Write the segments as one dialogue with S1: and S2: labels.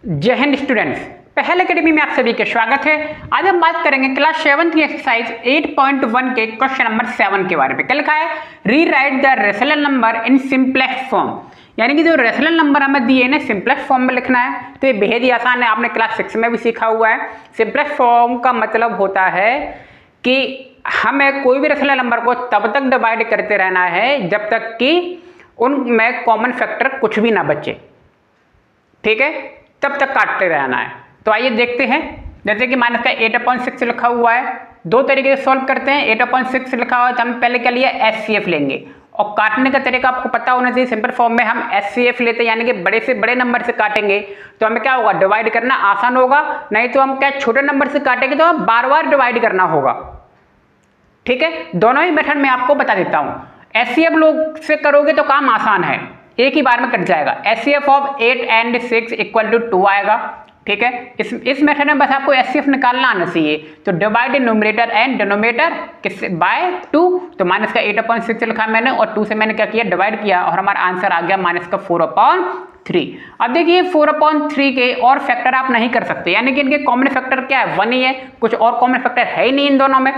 S1: जय हिंद स्टूडेंट्स, पहल एकेडमी में आप सभी का स्वागत है। आज हम बात करेंगे क्लास 7 की एक्सरसाइज 8.1 के क्वेश्चन नंबर 7 के बारे में। क्या लिखा है? Rewrite the rational number in simplex form, यानी कि जो रेशनल नंबर हमें दिए ना सिंपलेक्स फॉर्म में लिखना है। तो ये बेहद ही आसान है, आपने क्लास 6 में भी सीखा हुआ है। सिंपलेक्स फॉर्म का मतलब होता है कि हमें कोई भी रेशनल नंबर को तब तक डिवाइड करते रहना है जब तक कि उनमें कॉमन फैक्टर कुछ भी ना बचे, ठीक है, तब तक काटते रहना है। तो आइए देखते हैं। जैसे कि माइनस का 8/6 लिखा हुआ है, दो तरीके से सॉल्व करते हैं। 8/6 लिखा हुआ है तो हम पहले क्या लिया, एचसीएफ लेंगे, और काटने का तरीका आपको पता होना चाहिए। सिंपल फॉर्म में हम एचसीएफ लेते हैं, यानी कि बड़े से बड़े नंबर से काटेंगे तो हमें क्या होगा, डिवाइड करना आसान होगा। नहीं तो हम क्या छोटे नंबर से काटेंगे तो हम बार बार डिवाइड करना होगा, ठीक है। दोनों ही मेथड में आपको बता देता हूं। एचसीएफ लोग से करोगे तो काम आसान है, एक ही बार में कट जाएगा। एचसीएफ ऑफ 8 and 6 = 2 आएगा, ठीक है। इस मेथड में बस आपको एचसीएफ निकालना आना चाहिए। तो डिवाइड न्यूमरेटर एंड डिनोमिनेटर किससे, बाय 2। तो माइनस का 8/6 लिखा मैंने और 2 से मैंने क्या किया, डिवाइड किया, और हमारा आंसर आ गया माइनस का 4/3। अब देखिए 4/3 के और फैक्टर आप नहीं कर सकते, यानी कि इनके कॉमन फैक्टर क्या है, 1 ही है, कुछ और कॉमन फैक्टर है ही नहीं इन दोनों में,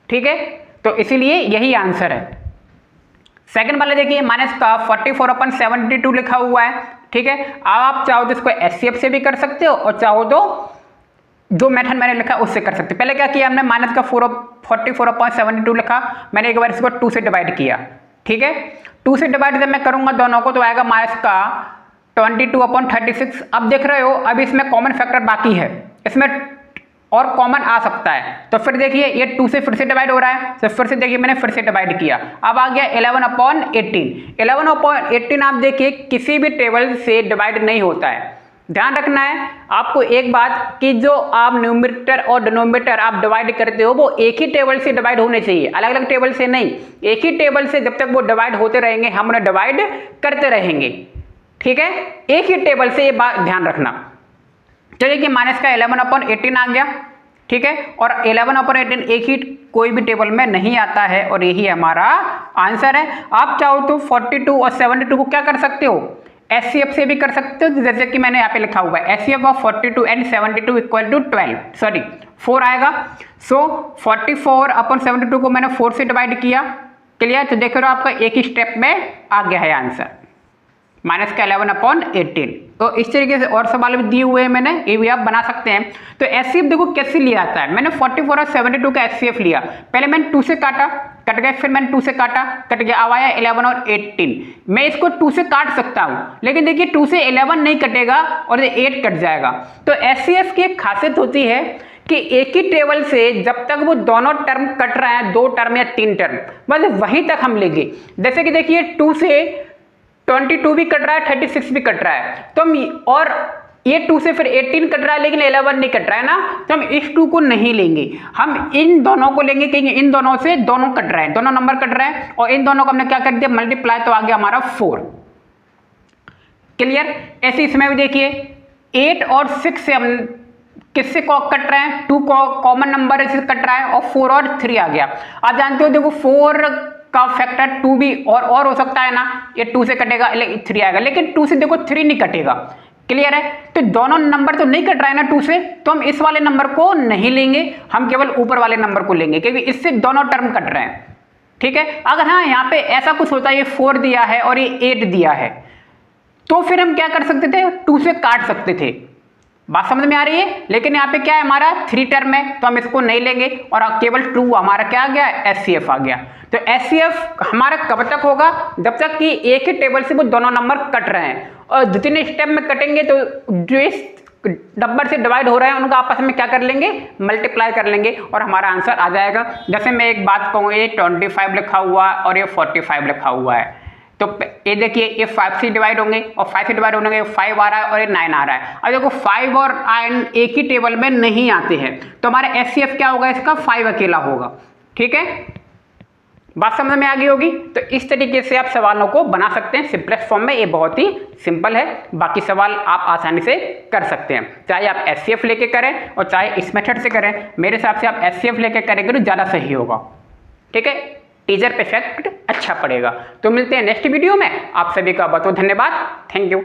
S1: ठीक है। तो इसीलिए यही आंसर है। सेकंड वाले देखिए माइनस का 44/72 लिखा हुआ है, ठीक है। आप चाहो तो इसको एचसीएफ से भी कर सकते हो और चाहो तो जो मेथड मैंने लिखा उससे कर सकते हो। पहले क्या किया हमने, माइनस का 44/72 लिखा, मैंने एक बार इसको 2 से डिवाइड किया, ठीक है। 2 से डिवाइड जब मैं करूंगा दोनों को तो आएगा माइनस का 22/36। अब देख रहे हो अब इसमें कॉमन फैक्टर बाकी है, इसमें और कॉमन आ सकता है। तो फिर देखिए ये 2 से फिर से डिवाइड हो रहा है, तो फिर से देखिए मैंने फिर से डिवाइड किया, अब आ गया 11/18। 11/18 आप देखिए किसी भी टेबल से डिवाइड नहीं होता है। ध्यान रखना है आपको एक बात कि जो आप न्यूमरेटर और डिनोमिनेटर आप डिवाइड करते हो वो एक ही टेबल से डिवाइड होने चाहिए, अलग अलग टेबल से नहीं। एक ही टेबल से जब तक वो डिवाइड होते रहेंगे हम उन्हें डिवाइड करते रहेंगे, ठीक है। एक ही टेबल से, ये बात ध्यान रखना। चलिए कि माइनस का 11/18 आ गया, ठीक है, और 11/18 एक ही कोई भी टेबल में नहीं आता है और यही हमारा आंसर है। आप चाहो तो 42 और 72 को क्या कर सकते हो, एचसीएफ से भी कर सकते हो, जैसे कि मैंने यहाँ पे लिखा हुआ है एचसीएफ ऑफ 42 and 72 = 4 आएगा। सो 44/72 को मैंने 4 से डिवाइड किया, क्लियर। तो देखो आपका एक ही स्टेप में आ गया है आंसर, माइनस का 11/18। तो इस तरीके से और सवाल भी दिए हुए हैं मैंने, ये भी आप बना सकते हैं। तो एचसीएफ देखो कैसे लिया जाता है। मैंने 44 और 72 का एचसीएफ लिया, पहले मैंने 2 से काटा, कट गया, फिर मैंने 2 से काटा, कट गया, अब आया 11 और 18। मैं इसको 2 से काट सकता हूं, लेकिन देखिए 2 से 11 नहीं कटेगा और 8 कट जाएगा। तो एचसीएफ की एक खासियत होती है कि एक ही टेबल से जब तक वो दोनों टर्म कट रहे हैं, 2 टर्म या 3 टर्म, बस वहीं तक हम लेंगे। जैसे कि देखिए 2 से 22 भी कट रहा है, 36 भी कट रहा है, तो हम, और ये 2 से फिर 18 कट रहा है लेकिन 11 नहीं कट रहा है ना, तो हम इस 2 को नहीं लेंगे, हम इन दोनों को लेंगे, क्योंकि इन दोनों से दोनों कट रहे हैं, दोनों नंबर कट रहे हैं, और इन दोनों को हमने क्या कर दिया, मल्टीप्लाई, तो आ गया हमारा 4, क्लियर। ऐसे इसमें भी देखिए 8 और 6 से हम किससे कट रहे हैं, 2 कॉमन नंबर से कट रहा है, और 4 और 3 आ गया। आप जानते हो देखो 4 का फैक्टर 2 भी और हो सकता है ना, ये 2 से कटेगा 3 आएगा, लेकिन 2 से देखो 3 नहीं कटेगा, क्लियर है। तो दोनों नंबर तो नहीं कट रहा है ना 2 से, तो हम इस वाले नंबर को नहीं लेंगे, हम केवल ऊपर वाले नंबर को लेंगे, क्योंकि इससे दोनों टर्म कट रहे हैं, ठीक है। अगर हाँ यहाँ पे ऐसा कुछ होता है, ये 4 दिया है और ये 8 दिया है, तो फिर हम क्या कर सकते थे, 2 से काट सकते थे। बात समझ में आ रही है। लेकिन यहाँ पे क्या है, हमारा 3 टर्म है तो हम इसको नहीं लेंगे, और केवल 2 हमारा क्या आ गया, एचसीएफ आ गया। तो एचसीएफ हमारा कब तक होगा, जब तक कि एक ही टेबल से वो दोनों नंबर कट रहे हैं, और जितने स्टेप में कटेंगे तो जो इस नंबर से डिवाइड हो रहे हैं उनका आपस में क्या कर लेंगे, मल्टीप्लाई कर लेंगे, और हमारा आंसर आ जाएगा। जैसे मैं एक बात कहूँ, ये 25 लिखा हुआ और ये 45 लिखा हुआ है, तो ये देखिए ये 5 से डिवाइड होंगे, और 5 से डिवाइड होने के 5 आ रहा है और ये 9 आ रहा है। अब देखो 5 और 9 एक ही टेबल में नहीं आते हैं, तो हमारा एचसीएफ क्या होगा, इसका 5 अकेला होगा, ठीक है। बात समझ में आ गई होगी। तो इस तरीके से आप सवालों को बना सकते हैं सिंपलेक्स फॉर्म में, ये बहुत ही सिंपल है। बाकी सवाल आप आसानी से कर सकते हैं, चाहे आप एचसीएफ लेके करें और चाहे इस मेथड से करें। मेरे हिसाब से आप एचसीएफ लेके करेंगे तो ज़्यादा सही होगा, ठीक है, टीचर पे इफेक्ट अच्छा पड़ेगा। तो मिलते हैं नेक्स्ट वीडियो में, आप सभी का बहुत बहुत धन्यवाद, थैंक यू।